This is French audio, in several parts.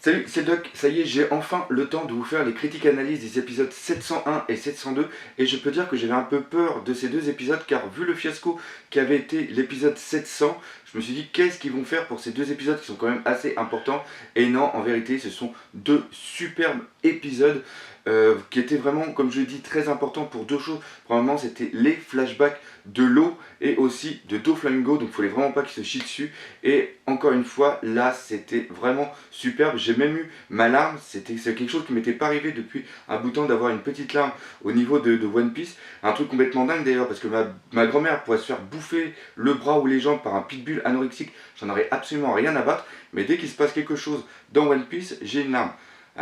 Salut, c'est le Doc. Ça y est, j'ai enfin le temps de vous faire les critiques analyses des épisodes 701 et 702. Et je peux dire que j'avais un peu peur de ces deux épisodes car vu le fiasco qu'avait été l'épisode 700, je me suis dit qu'est-ce qu'ils vont faire pour ces deux épisodes qui sont quand même assez importants. Et non, en vérité, ce sont deux superbes épisodes qui étaient vraiment, comme je l'ai dit, très importants pour deux choses. Premièrement, c'était les flashbacks de l'eau et aussi de Doflamingo, donc il ne fallait vraiment pas qu'il se chie dessus. Et encore une fois, là, c'était vraiment superbe. J'ai même eu ma larme, c'est quelque chose qui m'était pas arrivé depuis un bout de temps d'avoir une petite larme au niveau de One Piece. Un truc complètement dingue d'ailleurs, parce que ma grand-mère pourrait se faire bouffer le bras ou les jambes par un pitbull anorexique, j'en aurais absolument rien à battre. Mais dès qu'il se passe quelque chose dans One Piece, j'ai une larme.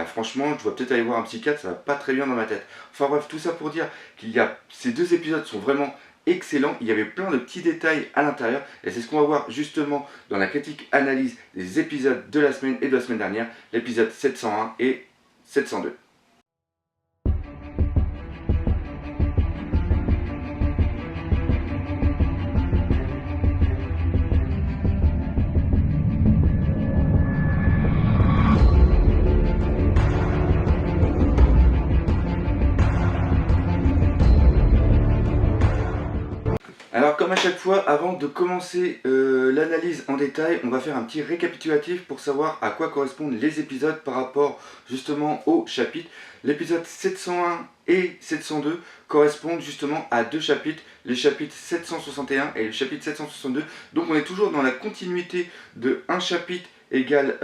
Franchement, je dois peut-être aller voir un psychiatre, ça va pas très bien dans ma tête. Enfin bref, tout ça pour dire ces deux épisodes sont vraiment excellents. Il y avait plein de petits détails à l'intérieur et c'est ce qu'on va voir justement dans la critique analyse des épisodes de la semaine et de la semaine dernière, l'épisode 701 et 702. Alors comme à chaque fois, avant de commencer l'analyse en détail, on va faire un petit récapitulatif pour savoir à quoi correspondent les épisodes par rapport justement au chapitre. L'épisode 701 et 702 correspondent justement à deux chapitres, les chapitres 761 et le chapitre 762. Donc on est toujours dans la continuité de un chapitre égale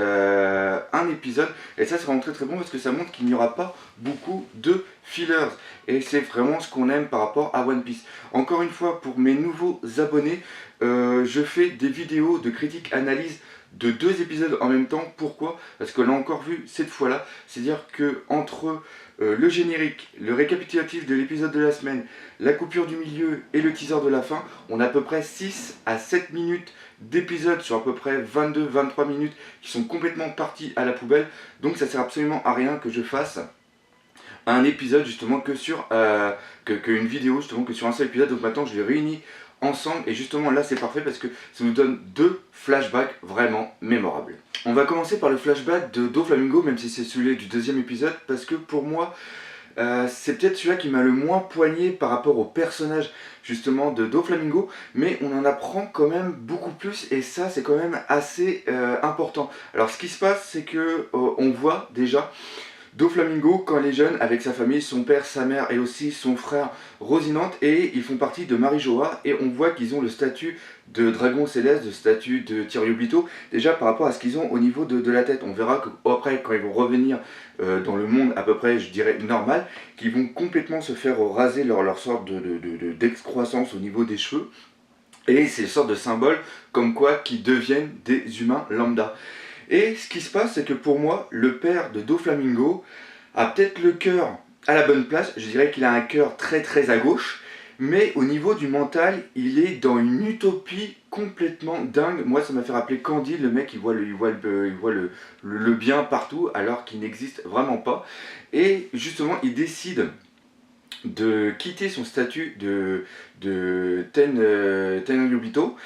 un épisode, et ça c'est vraiment très bon parce que ça montre qu'il n'y aura pas beaucoup de fillers et c'est vraiment ce qu'on aime par rapport à One Piece. Encore une fois, pour mes nouveaux abonnés, je fais des vidéos de critique analyse de deux épisodes en même temps. Pourquoi? Parce que l'a encore vu cette fois-là, c'est-à-dire que entre le générique, le récapitulatif de l'épisode de la semaine, la coupure du milieu et le teaser de la fin, on a à peu près 6 à 7 minutes d'épisodes sur à peu près 22-23 minutes qui sont complètement partis à la poubelle. Donc ça sert absolument à rien que je fasse un épisode justement que sur une vidéo justement que sur un seul épisode. Donc maintenant je les réunis ensemble et justement là c'est parfait parce que ça nous donne deux flashbacks vraiment mémorables. On va commencer par le flashback de Doflamingo, même si c'est celui du deuxième épisode, parce que pour moi c'est peut-être celui-là qui m'a le moins poigné par rapport au personnage justement de Doflamingo, mais on en apprend quand même beaucoup plus et ça c'est quand même assez important. Alors ce qui se passe c'est que on voit déjà Doflamingo quand il est jeune avec sa famille, son père, sa mère et aussi son frère Rosinante, et ils font partie de Marijoa et on voit qu'ils ont le statut de dragon céleste, le statut de Tiriobito, déjà par rapport à ce qu'ils ont au niveau de la tête. On verra qu'après quand ils vont revenir dans le monde à peu près je dirais normal, qu'ils vont complètement se faire raser leur sorte d'excroissance au niveau des cheveux, et c'est une sorte de symbole comme quoi qu'ils deviennent des humains lambda. Et ce qui se passe, c'est que pour moi, le père de Doflamingo a peut-être le cœur à la bonne place. Je dirais qu'il a un cœur très à gauche. Mais au niveau du mental, il est dans une utopie complètement dingue. Moi, ça m'a fait rappeler Candy, le mec, il voit le bien partout, alors qu'il n'existe vraiment pas. Et justement, il décide de quitter son statut de Tenryubito.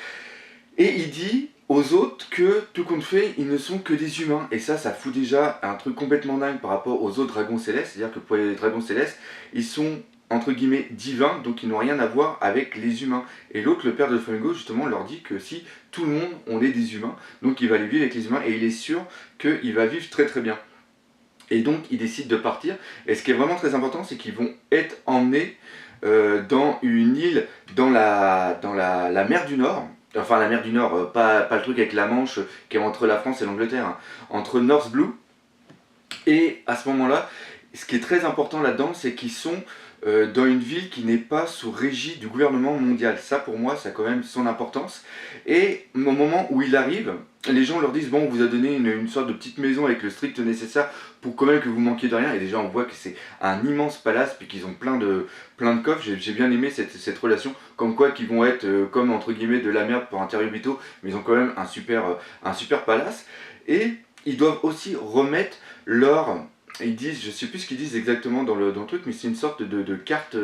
Et il dit aux autres que tout compte fait, ils ne sont que des humains. Et ça fout déjà un truc complètement dingue par rapport aux autres dragons célestes. C'est-à-dire que pour les dragons célestes, ils sont entre guillemets divins, donc ils n'ont rien à voir avec les humains. Et l'autre, le père de Doflamingo, justement, leur dit que si tout le monde, on est des humains, donc il va aller vivre avec les humains et il est sûr qu'il va vivre très bien. Et donc il décide de partir. Et ce qui est vraiment très important, c'est qu'ils vont être emmenés dans une île dans la mer du Nord. Enfin la mer du Nord, pas le truc avec la Manche qui est entre la France et l'Angleterre, hein, entre North Blue. Et à ce moment-là, ce qui est très important là-dedans, c'est qu'ils sont dans une ville qui n'est pas sous régie du gouvernement mondial. Ça pour moi, ça a quand même son importance. Et au moment où il arrive, les gens leur disent bon, on vous a donné une sorte de petite maison avec le strict nécessaire pour quand même que vous manquiez de rien. Et déjà on voit que c'est un immense palace puis qu'ils ont plein de coffres. J'ai bien aimé cette relation, comme quoi qu'ils vont être comme entre guillemets de la merde pour un Tiriobito, mais ils ont quand même un super palace. Et ils doivent aussi remettre leur... Ils disent, je sais plus ce qu'ils disent exactement dans le truc, mais c'est une sorte de carte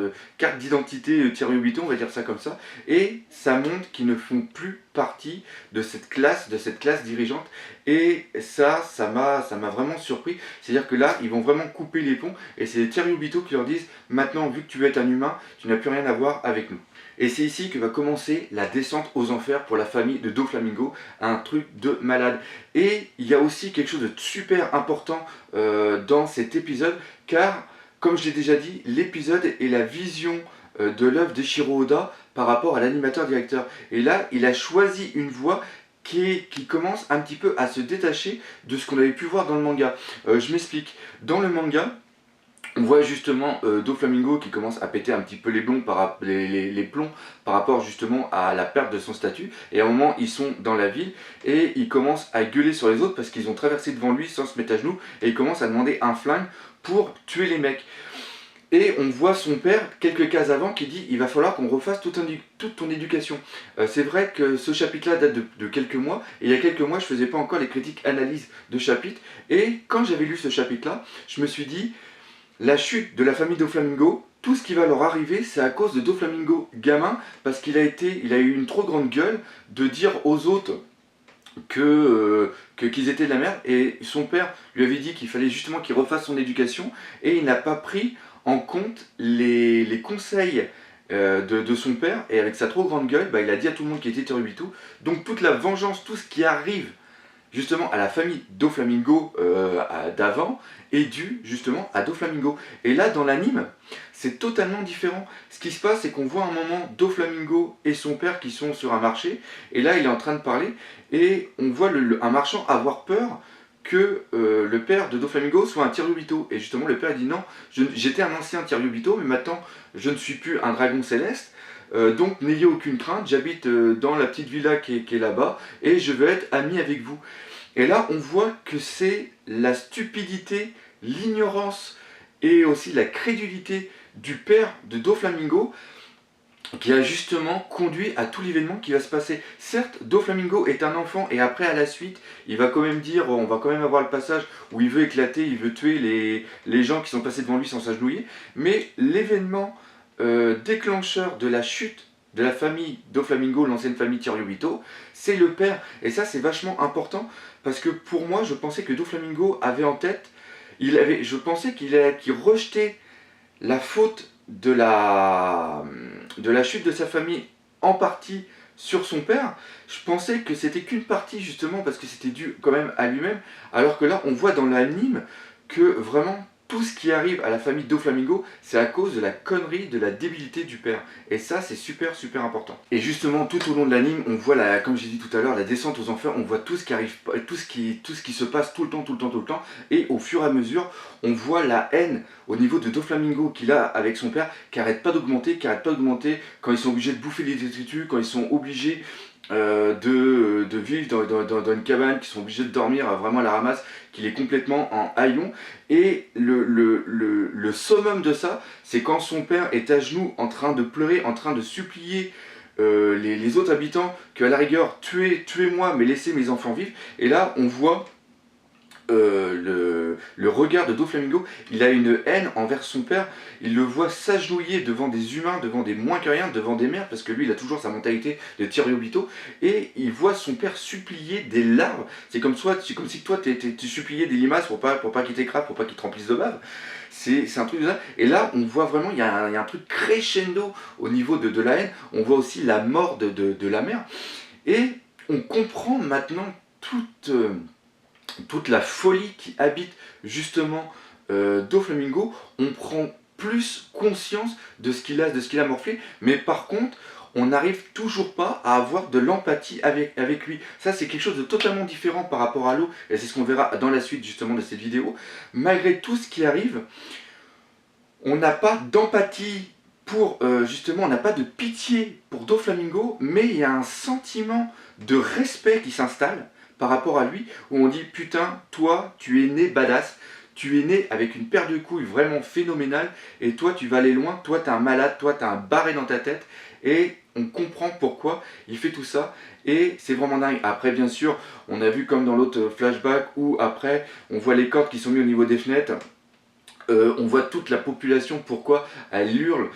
d'identité Tiriobito, on va dire ça comme ça. Et ça montre qu'ils ne font plus partie de cette classe dirigeante. Et ça m'a vraiment surpris. C'est-à-dire que là, ils vont vraiment couper les ponts. Et c'est les Thierry qui leur disent, maintenant, vu que tu veux être un humain, tu n'as plus rien à voir avec nous. Et c'est ici que va commencer la descente aux enfers pour la famille de Doflamingo, un truc de malade. Et il y a aussi quelque chose de super important dans cet épisode, car, comme je l'ai déjà dit, l'épisode est la vision de l'œuvre d'Eiichiro Oda par rapport à l'animateur-directeur. Et là, il a choisi une voix qui commence un petit peu à se détacher de ce qu'on avait pu voir dans le manga. Je m'explique. Dans le manga, on voit justement Doflamingo qui commence à péter un petit peu les plombs par rapport justement à la perte de son statut. Et à un moment, ils sont dans la ville et ils commencent à gueuler sur les autres parce qu'ils ont traversé devant lui sans se mettre à genoux. Et ils commencent à demander un flingue pour tuer les mecs. Et on voit son père, quelques cases avant, qui dit « Il va falloir qu'on refasse toute ton éducation ». C'est vrai que ce chapitre-là date de quelques mois, et il y a quelques mois, je ne faisais pas encore les critiques analyses de chapitres. Et quand j'avais lu ce chapitre-là, je me suis dit « La chute de la famille Doflamingo, tout ce qui va leur arriver, c'est à cause de Doflamingo gamin, parce qu'il a eu une trop grande gueule de dire aux autres qu'ils étaient de la merde. Et son père lui avait dit qu'il fallait justement qu'il refasse son éducation, et il n'a pas pris en compte les conseils de son père, et avec sa trop grande gueule, il a dit à tout le monde qu'il était Terubito. Donc toute la vengeance, tout ce qui arrive justement à la famille Doflamingo d'avant est dû justement à Doflamingo. Et là dans l'anime, c'est totalement différent. Ce qui se passe, c'est qu'on voit un moment Doflamingo et son père qui sont sur un marché, et là il est en train de parler, et on voit un marchand avoir peur que le père de Doflamingo soit un Thierry. Et justement le père dit non, j'étais un ancien Thierry, mais maintenant je ne suis plus un dragon céleste, donc n'ayez aucune crainte, j'habite dans la petite villa qui est là-bas, et je veux être ami avec vous. Et là on voit que c'est la stupidité, l'ignorance et aussi la crédulité du père de Doflamingo qui a justement conduit à tout l'événement qui va se passer. Certes, Doflamingo est un enfant et après à la suite, il va quand même dire, on va quand même avoir le passage où il veut éclater, il veut tuer les gens qui sont passés devant lui sans s'agenouiller, mais l'événement déclencheur de la chute de la famille Doflamingo, l'ancienne famille Thierry, c'est le père. Et ça c'est vachement important parce que pour moi, je pensais que Doflamingo avait en tête, je pensais qu'il rejetait la faute de la chute de sa famille en partie sur son père. Je pensais que c'était qu'une partie justement parce que c'était dû quand même à lui-même, alors que là on voit dans l'anime que vraiment tout ce qui arrive à la famille Doflamingo, c'est à cause de la connerie, de la débilité du père. Et ça, c'est super, super important. Et justement, tout au long de l'anime, on voit, comme j'ai dit tout à l'heure, la descente aux enfers, on voit tout ce qui arrive, tout ce qui se passe tout le temps. Et au fur et à mesure, on voit la haine au niveau de Doflamingo qu'il a avec son père, qui arrête pas d'augmenter, quand ils sont obligés de bouffer les détritus, quand ils sont obligés de vivre dans une cabane, qui sont obligés de dormir vraiment à la ramasse, qu'il est complètement en haillons. Et le summum de ça, c'est quand son père est à genoux en train de pleurer, en train de supplier les autres habitants qu'à la rigueur, tuez-moi mais laissez mes enfants vivre. Et là on voit le regard de Doflamingo, il a une haine envers son père, il le voit s'agenouiller devant des humains, devant des moins que rien, devant des mères, parce que lui il a toujours sa mentalité de Thierry, et il voit son père supplier des larves. C'est comme si toi tu suppliais des limaces pour pas qu'il t'écrase, pour pas qu'il te remplisse de bave. C'est un truc de ça. Et là on voit vraiment, il y a un truc crescendo au niveau de la haine. On voit aussi la mort de la mère, et on comprend maintenant toute la folie qui habite justement Doflamingo. On prend plus conscience de ce qu'il a morflé, mais par contre on n'arrive toujours pas à avoir de l'empathie avec lui. Ça c'est quelque chose de totalement différent par rapport à l'eau, et c'est ce qu'on verra dans la suite justement de cette vidéo. Malgré tout ce qui arrive, on n'a pas d'empathie pour, justement, on n'a pas de pitié pour Doflamingo, mais il y a un sentiment de respect qui s'installe par rapport à lui, où on dit putain, toi tu es né badass, tu es né avec une paire de couilles vraiment phénoménale, et toi tu vas aller loin, toi t'es un malade, toi t'as un barré dans ta tête, et on comprend pourquoi il fait tout ça, et c'est vraiment dingue. Après bien sûr, on a vu comme dans l'autre flashback, où après on voit les cordes qui sont mises au niveau des fenêtres, On voit toute la population, pourquoi elle hurle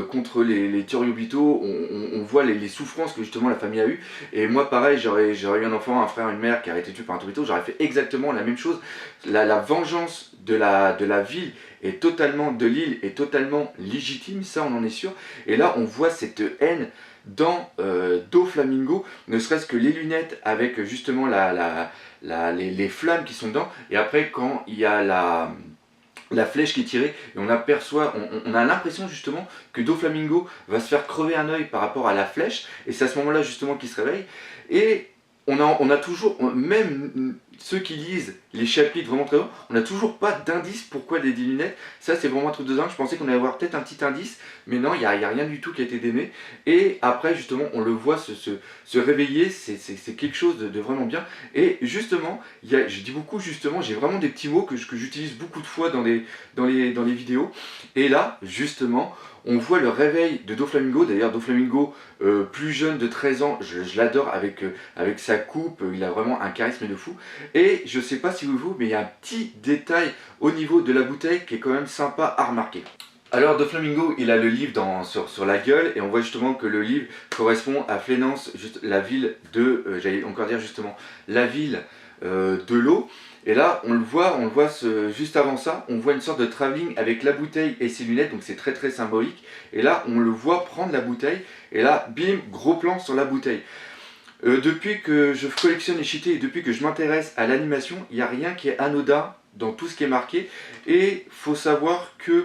contre les tueurs hôpitaux. On voit les souffrances que justement la famille a eues. Et moi pareil, j'aurais eu un enfant, un frère, une mère qui a été tué par un tueur, j'aurais fait exactement la même chose. La vengeance de la ville est totalement, de l'île est totalement légitime, ça on en est sûr. Et là on voit cette haine dans Doflamingo, ne serait-ce que les lunettes avec justement les flammes qui sont dedans. Et après quand il y a la flèche qui est tirée, et on aperçoit, on a l'impression justement que Doflamingo va se faire crever un œil par rapport à la flèche, et c'est à ce moment-là justement qu'il se réveille. Et on a toujours, même ceux qui lisent les chapitres vraiment très longs, on n'a toujours pas d'indice pourquoi des lunettes. Ça c'est vraiment un truc de dingue. Je pensais qu'on allait avoir peut-être un petit indice, mais non, il n'y a rien du tout qui a été donné. Et après justement on le voit se réveiller, c'est quelque chose de vraiment bien. Et justement, je dis beaucoup justement, j'ai vraiment des petits mots que j'utilise beaucoup de fois dans les vidéos. Et là justement, on voit le réveil de Doflamingo. D'ailleurs Doflamingo, plus jeune de 13 ans, je l'adore avec sa coupe, il a vraiment un charisme de fou. Et je sais pas si vous, mais il y a un petit détail au niveau de la bouteille qui est quand même sympa à remarquer. Alors Doflamingo, il a le livre sur la gueule, et on voit justement que le livre correspond à Flénance, juste la ville de, j'allais encore dire justement, la ville de l'eau. Et là, on le voit juste avant ça, on voit une sorte de travelling avec la bouteille et ses lunettes, donc c'est très très symbolique. Et là, on le voit prendre la bouteille, et là, bim, gros plan sur la bouteille. Depuis que je collectionne les cheatés et depuis que je m'intéresse à l'animation, il n'y a rien qui est anodin dans tout ce qui est marqué. Et il faut savoir que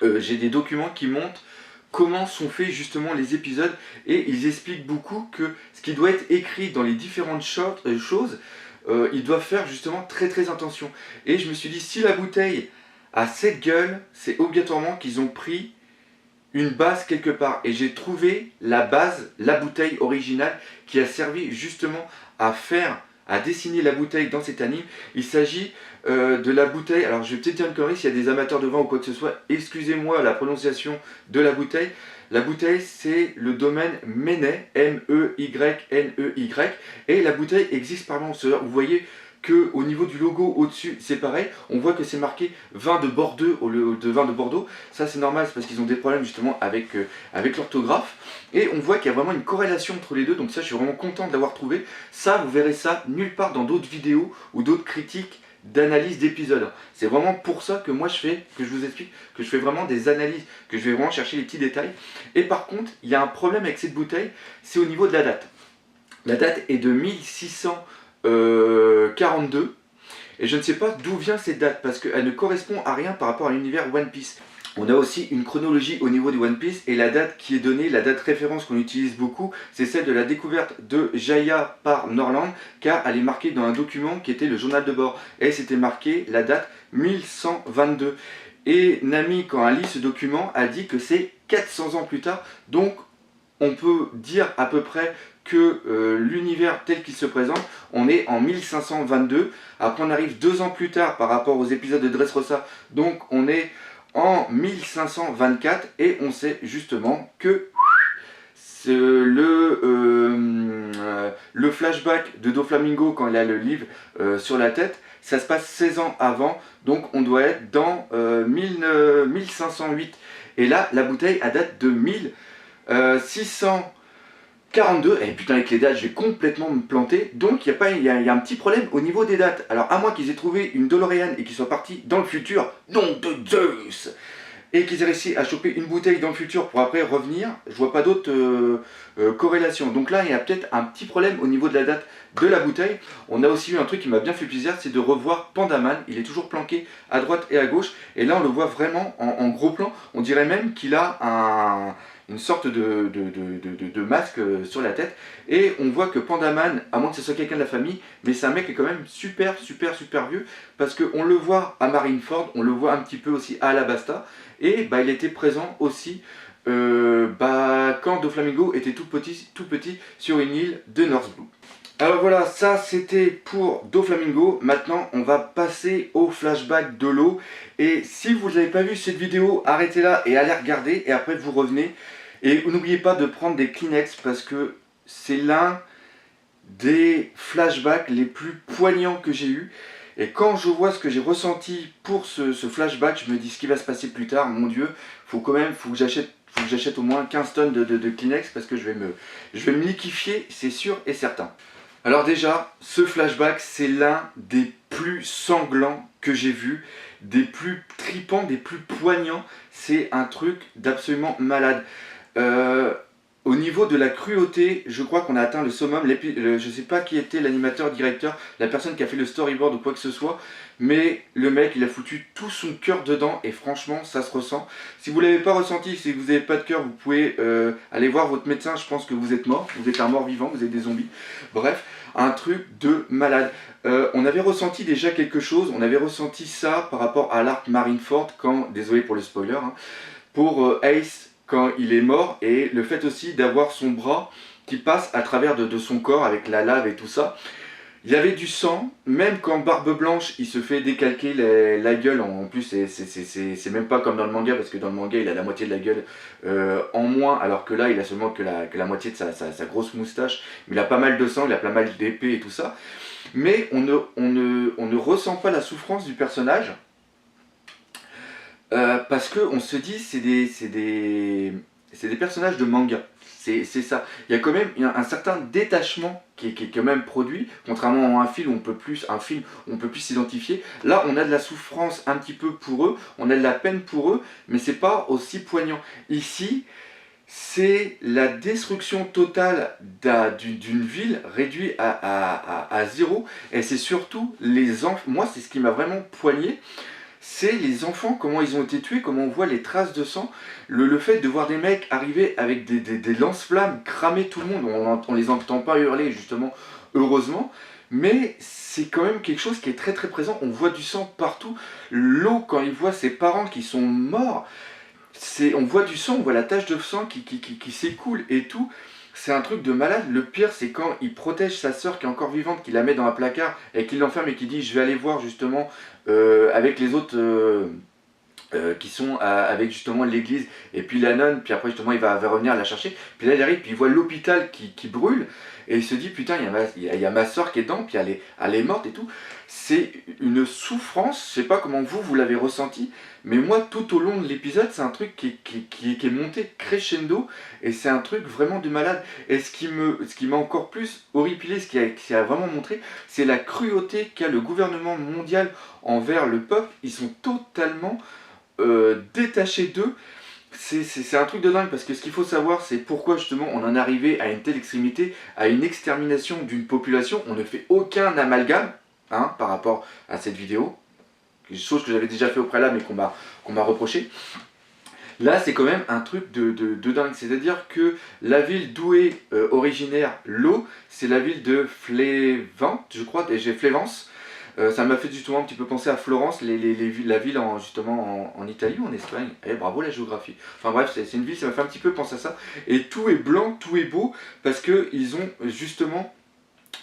j'ai des documents qui montrent comment sont faits justement les épisodes, et ils expliquent beaucoup que ce qui doit être écrit dans les différentes choses, ils doivent faire justement très très attention. Et je me suis dit, si la bouteille a cette gueule, c'est obligatoirement qu'ils ont pris une base quelque part. Et j'ai trouvé la base, la bouteille originale qui a servi justement à dessiner la bouteille dans cet anime. Il s'agit de la bouteille, alors je vais peut-être dire une connerie, s'il y a des amateurs de vin ou quoi que ce soit, excusez-moi la prononciation de la bouteille. La bouteille, c'est le domaine Meney, M-E-Y-N-E-Y, et la bouteille existe par l'annonceur. Vous voyez qu'au niveau du logo au-dessus, c'est pareil, on voit que c'est marqué vin de Bordeaux au lieu de vin de Bordeaux. Ça c'est normal, c'est parce qu'ils ont des problèmes justement avec l'orthographe. Et on voit qu'il y a vraiment une corrélation entre les deux, donc ça je suis vraiment content de l'avoir trouvé. Ça, vous verrez ça nulle part dans d'autres vidéos ou d'autres critiques d'analyse d'épisodes. C'est vraiment pour ça que moi je vous explique, que je fais vraiment des analyses, que je vais vraiment chercher les petits détails. Et par contre, il y a un problème avec cette bouteille, c'est au niveau de la date. La date est de 1642, et je ne sais pas d'où vient cette date, parce qu'elle ne correspond à rien par rapport à l'univers One Piece. On a aussi une chronologie au niveau du One Piece, et la date qui est donnée, la date référence qu'on utilise beaucoup, c'est celle de la découverte de Jaya par Norland, car elle est marquée dans un document qui était le journal de bord, et c'était marqué la date 1122. Et Nami, quand elle lit ce document, a dit que c'est 400 ans plus tard, donc on peut dire à peu près que l'univers tel qu'il se présente, on est en 1522. Après on arrive 2 ans plus tard par rapport aux épisodes de Dressrosa, donc on est en 1524, et on sait justement que le flashback de Doflamingo quand il a le livre sur la tête, ça se passe 16 ans avant, donc on doit être dans 1508. Et là, la bouteille a date de 1642, et putain avec les dates je vais complètement me planter, donc il y a un petit problème au niveau des dates. Alors à moins qu'ils aient trouvé une DeLorean et qu'ils soient partis dans le futur, nom de Zeus, et qu'ils aient réussi à choper une bouteille dans le futur pour après revenir, je vois pas d'autre corrélation. Donc là il y a peut-être un petit problème au niveau de la date de la bouteille. On a aussi eu un truc qui m'a bien fait plaisir, c'est de revoir Pandaman. Il est toujours planqué à droite et à gauche, et là on le voit vraiment en gros plan. On dirait même qu'il a une sorte de masque sur la tête, et on voit que Pandaman, à moins que ce soit quelqu'un de la famille, mais c'est un mec qui est quand même super vieux, parce qu'on le voit à Marineford, on le voit un petit peu aussi à Alabasta, et bah, il était présent aussi quand Doflamingo était tout petit sur une île de North Blue. Alors voilà, ça c'était pour Doflamingo. Maintenant on va passer au flashback de l'eau, et si vous n'avez pas vu cette vidéo, arrêtez-la et allez regarder, et après vous revenez. Et n'oubliez pas de prendre des Kleenex, parce que c'est l'un des flashbacks les plus poignants que j'ai eu. Et quand je vois ce que j'ai ressenti pour ce flashback, je me dis ce qui va se passer plus tard, mon Dieu, faut que j'achète au moins 15 tonnes de Kleenex parce que je vais me liquéfier, c'est sûr et certain. Alors déjà, ce flashback, c'est l'un des plus sanglants que j'ai vu, des plus tripants, des plus poignants. C'est un truc d'absolument malade. Euh, Au niveau de la cruauté, je crois qu'on a atteint le summum. Je sais pas qui était l'animateur, directeur, la personne qui a fait le storyboard ou quoi que ce soit, mais le mec, il a foutu tout son cœur dedans et franchement, ça se ressent. Si vous l'avez pas ressenti, si vous n'avez pas de cœur, vous pouvez aller voir votre médecin. Je pense que vous êtes mort, vous êtes un mort vivant, vous êtes des zombies. Bref, un truc de malade. On avait ressenti déjà quelque chose. On avait ressenti ça par rapport à l'arc Marineford quand, désolé pour le spoiler, hein, pour Ace quand il est mort, et le fait aussi d'avoir son bras qui passe à travers de son corps avec la lave et tout ça. Il y avait du sang, même quand Barbe Blanche il se fait décalquer la gueule, en plus c'est même pas comme dans le manga, parce que dans le manga il a la moitié de la gueule en moins, alors que là il a seulement que la moitié de sa grosse moustache, mais il a pas mal de sang, il a pas mal d'épées et tout ça. Mais on ne ressent pas la souffrance du personnage, parce qu'on se dit c'est des personnages de manga. C'est ça. Il y a quand même un certain détachement qui est quand même produit, contrairement à un film où on peut plus s'identifier. Là, on a de la souffrance un petit peu pour eux, on a de la peine pour eux, mais c'est pas aussi poignant. Ici, c'est la destruction totale d'une ville réduite à zéro, et c'est surtout les enfants. Moi, c'est ce qui m'a vraiment poigné. C'est les enfants, comment ils ont été tués, comment on voit les traces de sang, le fait de voir des mecs arriver avec des lance-flammes, cramer tout le monde, on les entend pas hurler justement, heureusement, mais c'est quand même quelque chose qui est très très présent, on voit du sang partout, l'eau quand il voit ses parents qui sont morts, on voit du sang, on voit la tache de sang qui s'écoule et tout. C'est un truc de malade. Le pire, c'est quand il protège sa sœur qui est encore vivante, qu'il la met dans un placard et qu'il l'enferme et qu'il dit je vais aller voir justement avec les autres qui sont avec justement l'église et puis la nonne, puis après justement il va revenir la chercher, puis là il arrive, puis il voit l'hôpital qui brûle, et il se dit putain il y a ma soeur qui est dedans, puis elle est morte et tout. C'est une souffrance, je sais pas comment vous l'avez ressenti, mais moi tout au long de l'épisode c'est un truc qui est monté crescendo, et c'est un truc vraiment de malade. Et ce qui m'a encore plus horripilé, ce qui a vraiment montré, c'est la cruauté qu'a le gouvernement mondial envers le peuple. Ils sont totalement détaché d'eux. C'est un truc de dingue, parce que ce qu'il faut savoir, c'est pourquoi justement on en est arrivé à une telle extrémité, à une extermination d'une population. On ne fait aucun amalgame par rapport à cette vidéo, chose que j'avais déjà fait au préalable mais qu'on m'a reproché. Là, c'est quand même un truc de dingue. C'est-à-dire que la ville d'où est originaire l'eau, c'est la ville de Flévent, je crois, Flévence. Ça m'a fait justement un petit peu penser à Florence, la ville justement en Italie ou en Espagne. Eh, bravo la géographie. Enfin bref, c'est une ville, ça m'a fait un petit peu penser à ça. Et tout est blanc, tout est beau, parce qu'ils ont justement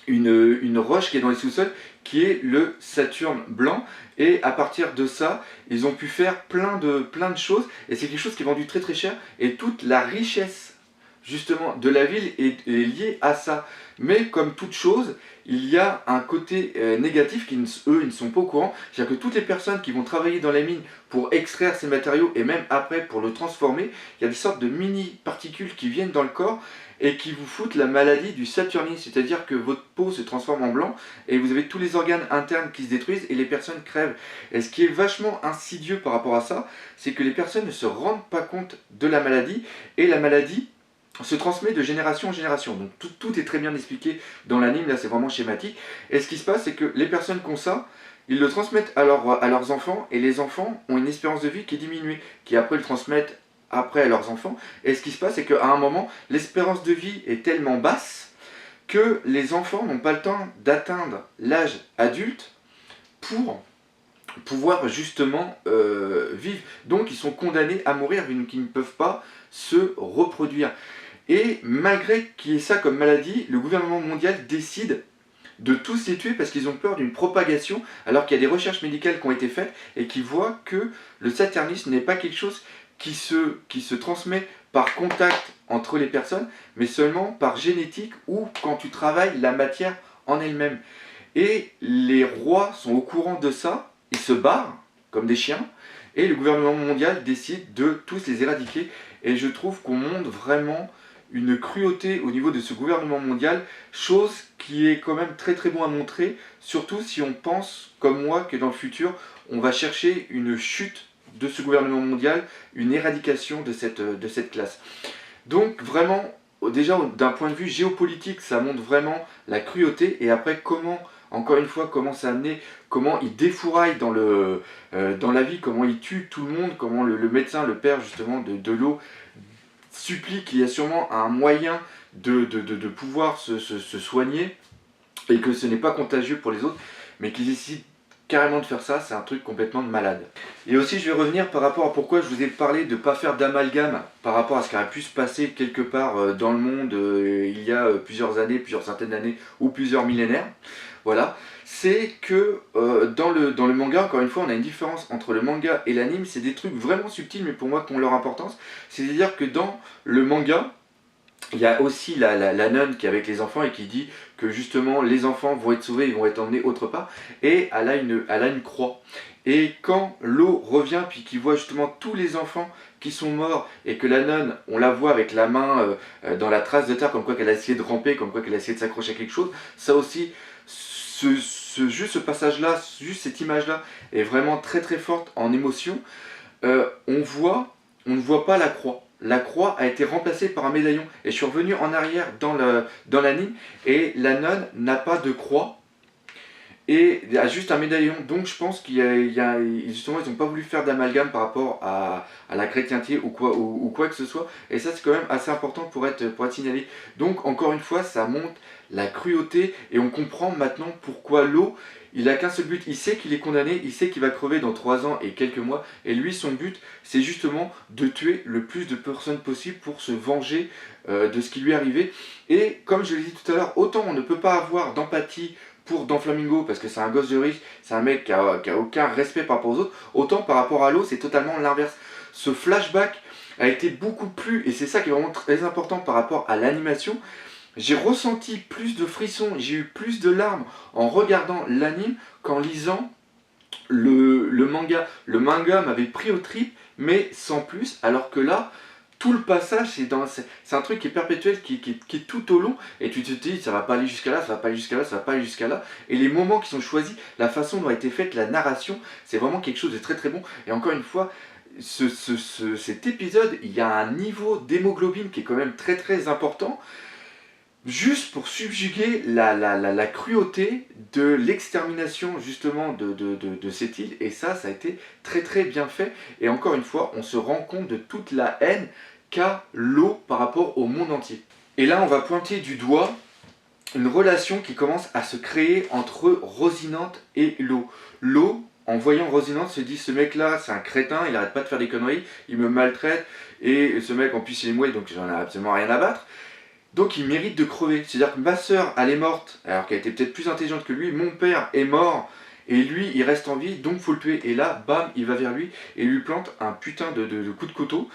une roche qui est dans les sous-sols, qui est le Saturne blanc. Et à partir de ça, ils ont pu faire plein de choses. Et c'est quelque chose qui est vendu très très cher. Et toute la richesse justement de la ville est liée à ça. Mais comme toute chose, il y a un côté négatif qui, eux, ils ne sont pas au courant. C'est-à-dire que toutes les personnes qui vont travailler dans les mines pour extraire ces matériaux et même après pour le transformer, il y a des sortes de mini-particules qui viennent dans le corps et qui vous foutent la maladie du saturnisme. C'est-à-dire que votre peau se transforme en blanc et vous avez tous les organes internes qui se détruisent et les personnes crèvent. Et ce qui est vachement insidieux par rapport à ça, c'est que les personnes ne se rendent pas compte de la maladie, et la maladie se transmet de génération en génération. Donc tout est très bien expliqué dans l'anime, là c'est vraiment schématique. Et ce qui se passe, c'est que les personnes qui ont ça, ils le transmettent à leurs enfants, et les enfants ont une espérance de vie qui est diminuée, qui après le transmettent après à leurs enfants. Et ce qui se passe, c'est qu'à un moment, l'espérance de vie est tellement basse que les enfants n'ont pas le temps d'atteindre l'âge adulte pour pouvoir justement vivre. Donc ils sont condamnés à mourir, vu qu'ils ne peuvent pas se reproduire. Et malgré qu'il y ait ça comme maladie, le gouvernement mondial décide de tous les tuer parce qu'ils ont peur d'une propagation, alors qu'il y a des recherches médicales qui ont été faites et qui voient que le saturnisme n'est pas quelque chose qui se transmet par contact entre les personnes, mais seulement par génétique ou quand tu travailles la matière en elle-même. Et les rois sont au courant de ça, ils se barrent comme des chiens, et le gouvernement mondial décide de tous les éradiquer. Et je trouve qu'on montre vraiment une cruauté au niveau de ce gouvernement mondial, chose qui est quand même très très bon à montrer, surtout si on pense, comme moi, que dans le futur, on va chercher une chute de ce gouvernement mondial, une éradication de cette classe. Donc vraiment, déjà d'un point de vue géopolitique, ça montre vraiment la cruauté, et après comment, encore une fois, comment c'est amené, comment il défouraille dans la vie, comment il tue tout le monde, comment le médecin, le père justement de l'eau, supplie qu'il y a sûrement un moyen de pouvoir se soigner, et que ce n'est pas contagieux pour les autres, mais qu'ils décident carrément de faire ça, c'est un truc complètement de malade. Et aussi je vais revenir par rapport à pourquoi je vous ai parlé de ne pas faire d'amalgame par rapport à ce qui aurait pu se passer quelque part dans le monde il y a plusieurs années, plusieurs centaines d'années ou plusieurs millénaires. Voilà, c'est que dans le manga, encore une fois, on a une différence entre le manga et l'anime, c'est des trucs vraiment subtils mais pour moi qui ont leur importance. C'est-à-dire que dans le manga, il y a aussi la nonne qui est avec les enfants et qui dit que justement les enfants vont être sauvés, ils vont être emmenés autre part, et elle a une croix. Et quand l'eau revient, puis qu'il voit justement tous les enfants qui sont morts, et que la nonne, on la voit avec la main dans la trace de terre, comme quoi qu'elle a essayé de ramper, comme quoi qu'elle a essayé de s'accrocher à quelque chose, ça aussi, juste ce passage-là, juste cette image-là, est vraiment très très forte en émotion. On ne voit pas la croix. La croix a été remplacée par un médaillon. Et je suis revenu en arrière dans l'anime, et la nonne n'a pas de croix, et il y a juste un médaillon. Donc je pense justement ils n'ont pas voulu faire d'amalgame par rapport à la chrétienté ou quoi que ce soit. Et ça c'est quand même assez important pour être signalé. Donc encore une fois ça montre la cruauté, et on comprend maintenant pourquoi l'eau, il a qu'un seul but, il sait qu'il est condamné, il sait qu'il va crever dans 3 ans et quelques mois, et lui son but c'est justement de tuer le plus de personnes possible pour se venger de ce qui lui est arrivé. Et comme je l'ai dit tout à l'heure, autant on ne peut pas avoir d'empathie pour Doflamingo parce que c'est un gosse de riche, c'est un mec qui a aucun respect par rapport aux autres, autant par rapport à l'eau c'est totalement l'inverse. Ce flashback a été beaucoup plus, et c'est ça qui est vraiment très important par rapport à l'animation, j'ai ressenti plus de frissons, j'ai eu plus de larmes en regardant l'anime qu'en lisant le manga. Le manga m'avait pris aux tripes, mais sans plus, alors que là, tout le passage, c'est un truc qui est perpétuel, qui est tout au long, et tu te dis, ça va pas aller jusqu'à là, ça va pas aller jusqu'à là, ça va pas aller jusqu'à là, et les moments qui sont choisis, la façon dont a été faite la narration, c'est vraiment quelque chose de très très bon. Et encore une fois, cet épisode, il y a un niveau d'hémoglobine qui est quand même très très important, juste pour subjuguer la cruauté de l'extermination justement de cette île. Et ça a été très très bien fait. Et encore une fois, on se rend compte de toute la haine qu'a l'eau par rapport au monde entier. Et là, on va pointer du doigt une relation qui commence à se créer entre Rosinante et l'eau. L'eau, en voyant Rosinante, se dit, ce mec-là, c'est un crétin, il arrête pas de faire des conneries, il me maltraite, et ce mec, en plus, il est mouillé, donc j'en ai absolument rien à battre. Donc il mérite de crever. C'est-à-dire que ma soeur, elle est morte, alors qu'elle était peut-être plus intelligente que lui. Mon père est mort, et lui, il reste en vie, donc faut le tuer. Et là, bam, il va vers lui, et lui plante un putain de coup de couteau.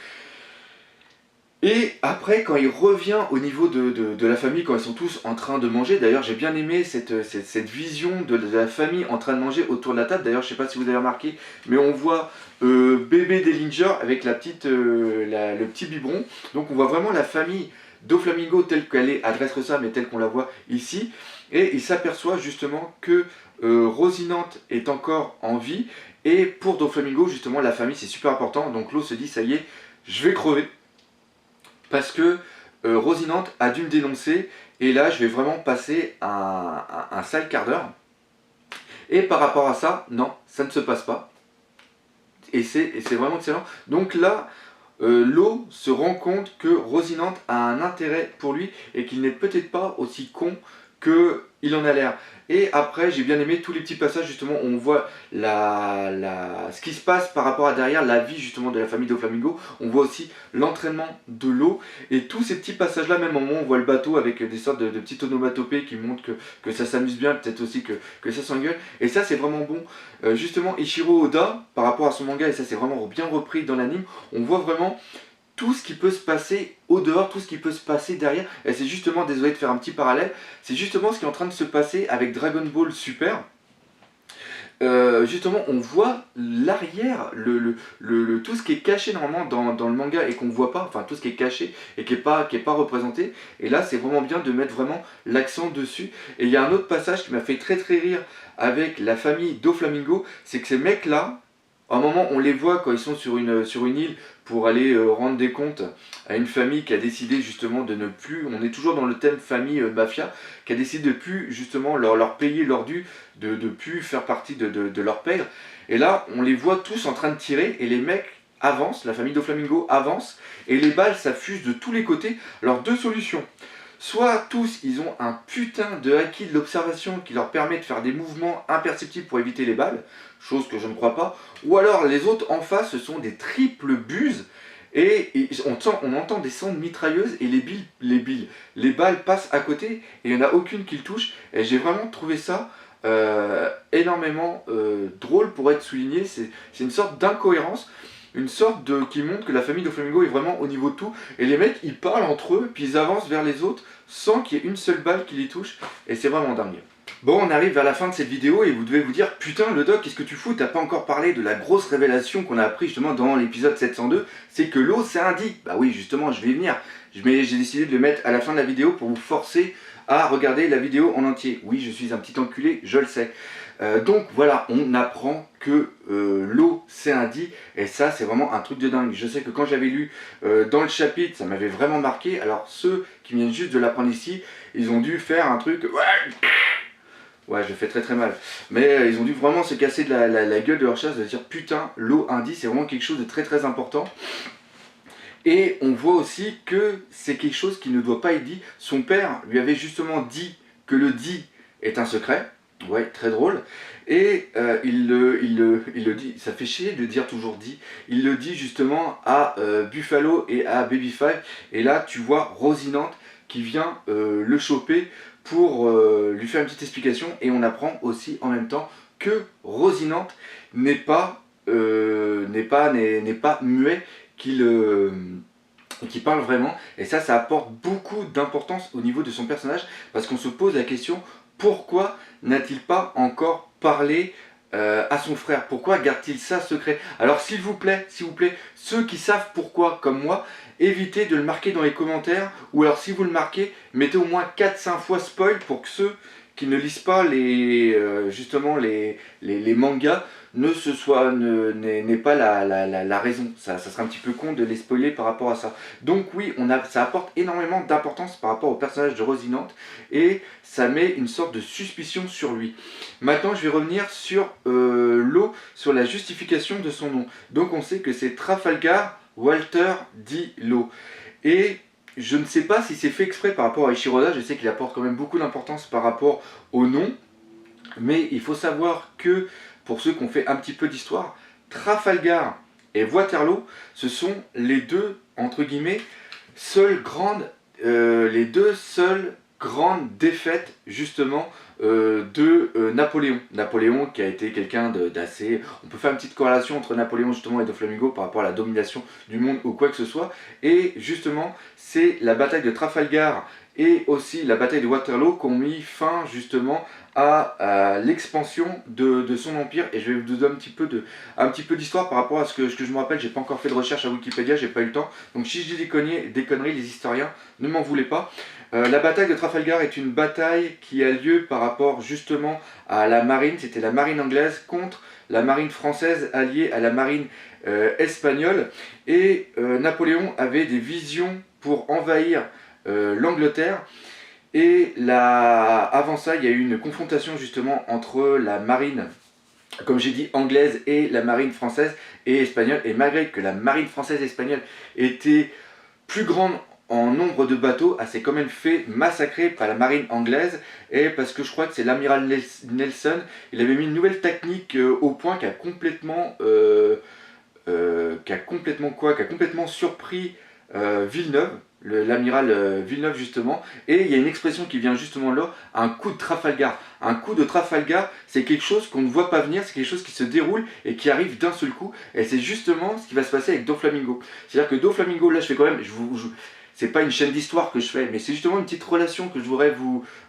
Et après, quand il revient au niveau de la famille, quand ils sont tous en train de manger, d'ailleurs j'ai bien aimé cette vision de la famille en train de manger autour de la table. D'ailleurs je sais pas si vous avez remarqué, mais on voit bébé Dellinger avec le petit biberon. Donc on voit vraiment la famille Doflamingo telle qu'elle est, adresse ça, mais telle qu'on la voit ici. Et il s'aperçoit justement que Rosinante est encore en vie. Et pour Doflamingo, justement, la famille c'est super important. Donc l'eau se dit, ça y est, je vais crever. Parce que Rosinante a dû me dénoncer, et là je vais vraiment passer un sale quart d'heure. Et par rapport à ça, non, ça ne se passe pas. Et c'est vraiment excellent. Donc là, l'eau se rend compte que Rosinante a un intérêt pour lui, et qu'il n'est peut-être pas aussi con qu'il en a l'air. Et après, j'ai bien aimé tous les petits passages justement où on voit ce qui se passe par rapport à derrière la vie justement de la famille Doflamingo. On voit aussi l'entraînement de l'eau, et tous ces petits passages là, même au moment où on voit le bateau avec des sortes de petites onomatopées qui montrent que ça s'amuse bien, peut-être aussi que ça s'engueule. Et ça c'est vraiment bon. Justement Ichiro Oda, par rapport à son manga, et ça c'est vraiment bien repris dans l'anime, on voit vraiment tout ce qui peut se passer au dehors, tout ce qui peut se passer derrière. Et c'est justement, désolé de faire un petit parallèle, c'est justement ce qui est en train de se passer avec Dragon Ball Super. Justement, on voit l'arrière, tout ce qui est caché normalement dans le manga et qu'on voit pas, enfin tout ce qui est caché et qui est pas représenté. Et là, c'est vraiment bien de mettre vraiment l'accent dessus. Et il y a un autre passage qui m'a fait très très rire avec la famille Doflamingo, c'est que ces mecs-là, à un moment, on les voit quand ils sont sur une île pour aller rendre des comptes à une famille qui a décidé justement de ne plus, on est toujours dans le thème famille mafia, qui a décidé de plus justement leur payer leur dû, de plus faire partie de leur père. Et là, on les voit tous en train de tirer et les mecs avancent, la famille Doflamingo avance et les balles ça fuse de tous les côtés. Alors deux solutions. Soit tous ils ont un putain de acquis de l'observation qui leur permet de faire des mouvements imperceptibles pour éviter les balles, chose que je ne crois pas, ou alors les autres en face ce sont des triples buses et on entend des sons de mitrailleuses et les balles passent à côté et il n'y en a aucune qui le touche. Et j'ai vraiment trouvé ça énormément drôle pour être souligné. C'est une sorte d'incohérence, une sorte qui montre que la famille de Flamingo est vraiment au niveau de tout. Et les mecs ils parlent entre eux, puis ils avancent vers les autres sans qu'il y ait une seule balle qui les touche. Et c'est vraiment dingue. Bon, on arrive vers la fin de cette vidéo et vous devez vous dire putain le doc, qu'est-ce que tu fous? T'as pas encore parlé de la grosse révélation qu'on a appris justement dans l'épisode 702, c'est que l'eau c'est un dit. Bah oui, justement, je vais y venir. J'ai décidé de le mettre à la fin de la vidéo pour vous forcer à regarder la vidéo en entier. Oui, je suis un petit enculé, je le sais. Donc voilà, on apprend que l'eau c'est un dit, et ça c'est vraiment un truc de dingue. Je sais que quand j'avais lu dans le chapitre, ça m'avait vraiment marqué. Alors ceux qui viennent juste de l'apprendre ici, ils ont dû faire un truc... Ouais, je fais très très mal. Mais ils ont dû vraiment se casser de la gueule de leur chasse, de dire putain, l'eau indie, c'est vraiment quelque chose de très très important. Et on voit aussi que c'est quelque chose qui ne doit pas être dit. Son père lui avait justement dit que le dit est un secret. Ouais, très drôle. Et il le dit, ça fait chier de dire toujours dit. Il le dit justement à Buffalo et à Babyfive. Et là, tu vois Rosinante qui vient le choper pour lui faire une petite explication. Et on apprend aussi en même temps que Rosinante n'est pas muet, qui parle vraiment. Et ça apporte beaucoup d'importance au niveau de son personnage, parce qu'on se pose la question, pourquoi n'a-t-il pas encore parlé à son frère? Pourquoi garde-t-il ça secret? Alors s'il vous plaît, ceux qui savent pourquoi, comme moi, évitez de le marquer dans les commentaires, ou alors si vous le marquez, mettez au moins 4-5 fois spoil pour que ceux qui ne lisent pas justement les mangas n'aient pas la raison. Ça serait un petit peu con de les spoiler par rapport à ça. Donc oui, ça apporte énormément d'importance par rapport au personnage de Rosinante et ça met une sorte de suspicion sur lui. Maintenant, je vais revenir sur l'eau, sur la justification de son nom. Donc on sait que c'est Trafalgar Walter dit l'eau. Et je ne sais pas si c'est fait exprès par rapport à Ishiroda, je sais qu'il apporte quand même beaucoup d'importance par rapport au nom, mais il faut savoir que, pour ceux qui ont fait un petit peu d'histoire, Trafalgar et Waterloo, ce sont les deux, entre guillemets, les deux seules grandes défaites, justement, de Napoléon. Napoléon qui a été quelqu'un d'assez... On peut faire une petite corrélation entre Napoléon justement et Doflamingo par rapport à la domination du monde ou quoi que ce soit. Et justement, c'est la bataille de Trafalgar et aussi la bataille de Waterloo qui ont mis fin justement à l'expansion de son empire. Et je vais vous donner un petit peu d'histoire par rapport à ce que je me rappelle. J'ai pas encore fait de recherche à Wikipédia, j'ai pas eu le temps. Donc si je dis des conneries, les historiens, ne m'en voulez pas. La bataille de Trafalgar est une bataille qui a lieu par rapport justement à la marine, c'était la marine anglaise contre la marine française alliée à la marine espagnole. Et Napoléon avait des visions pour envahir l'Angleterre. Et avant ça, il y a eu une confrontation justement entre la marine, comme j'ai dit, anglaise et la marine française et espagnole. Et malgré que la marine française et espagnole était plus grande en nombre de bateaux, elle s'est quand même fait massacrer par la marine anglaise, et parce que je crois que c'est l'amiral Nelson, il avait mis une nouvelle technique au point qui a complètement surpris Villeneuve, l'amiral Villeneuve justement, et il y a une expression qui vient justement là, un coup de Trafalgar. Un coup de Trafalgar, c'est quelque chose qu'on ne voit pas venir, c'est quelque chose qui se déroule et qui arrive d'un seul coup, et c'est justement ce qui va se passer avec Doflamingo. C'est-à-dire que Doflamingo, là je fais quand même, c'est pas une chaîne d'histoire que je fais, mais c'est justement une petite relation que je voudrais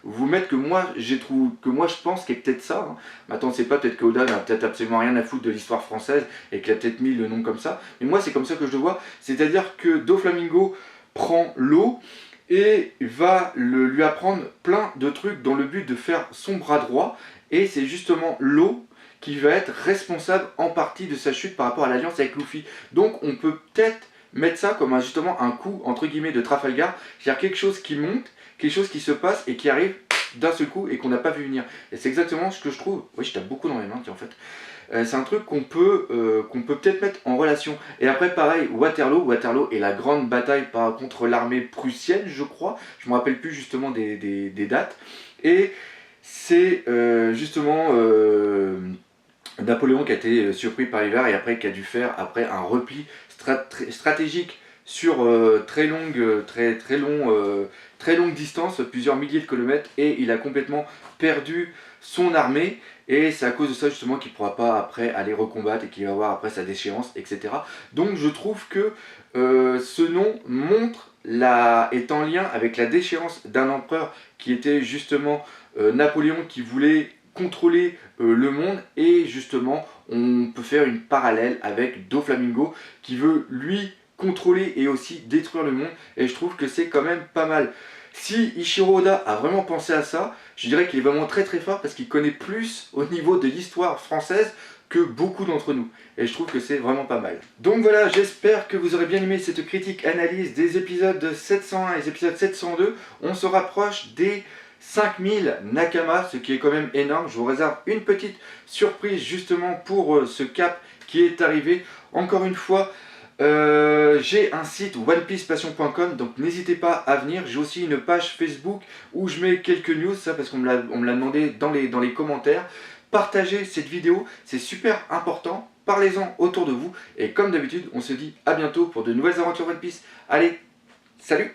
vous mettre, que moi je pense qu'il y a peut-être ça. Hein. Maintenant c'est pas, peut-être qu'Oda n'a peut-être absolument rien à foutre de l'histoire française et qu'il a peut-être mis le nom comme ça, mais moi c'est comme ça que je le vois, c'est-à-dire que Doflamingo prend l'eau et va lui apprendre plein de trucs dans le but de faire son bras droit, et c'est justement l'eau qui va être responsable en partie de sa chute par rapport à l'alliance avec Luffy. Donc on peut peut-être mettre ça comme justement un coup entre guillemets de Trafalgar, c'est-à-dire quelque chose qui monte, quelque chose qui se passe et qui arrive d'un seul coup et qu'on n'a pas vu venir. Et c'est exactement ce que je trouve. Oui, je tape beaucoup dans mes mains en fait. C'est un truc qu'on peut peut-être mettre en relation. Et après pareil, Waterloo est la grande bataille contre l'armée prussienne, je crois. Je me rappelle plus justement des dates. Et c'est justement Napoléon qui a été surpris par l'hiver et après qui a dû faire après un repli stratégique sur très longue distance, plusieurs milliers de kilomètres, et il a complètement perdu son armée, et c'est à cause de ça justement qu'il ne pourra pas après aller recombattre et qu'il va avoir après sa déchéance, etc. Donc je trouve que ce nom est en lien avec la déchéance d'un empereur qui était justement Napoléon, qui voulait contrôler le monde, et justement on peut faire une parallèle avec Doflamingo qui veut lui contrôler et aussi détruire le monde, et je trouve que c'est quand même pas mal. Si Ichiro Oda a vraiment pensé à ça, je dirais qu'il est vraiment très très fort parce qu'il connaît plus au niveau de l'histoire française que beaucoup d'entre nous. Et je trouve que c'est vraiment pas mal. Donc voilà, j'espère que vous aurez bien aimé cette critique analyse des épisodes 701 et des épisodes 702. On se rapproche des 5000 Nakama, ce qui est quand même énorme. Je vous réserve une petite surprise justement pour ce cap qui est arrivé. Encore une fois, j'ai un site onepicepassion.com, donc n'hésitez pas à venir. J'ai aussi une page Facebook où je mets quelques news, ça parce qu'on me l'a demandé dans les commentaires. Partagez cette vidéo, c'est super important. Parlez-en autour de vous. Et comme d'habitude, on se dit à bientôt pour de nouvelles aventures One Piece. Allez, salut!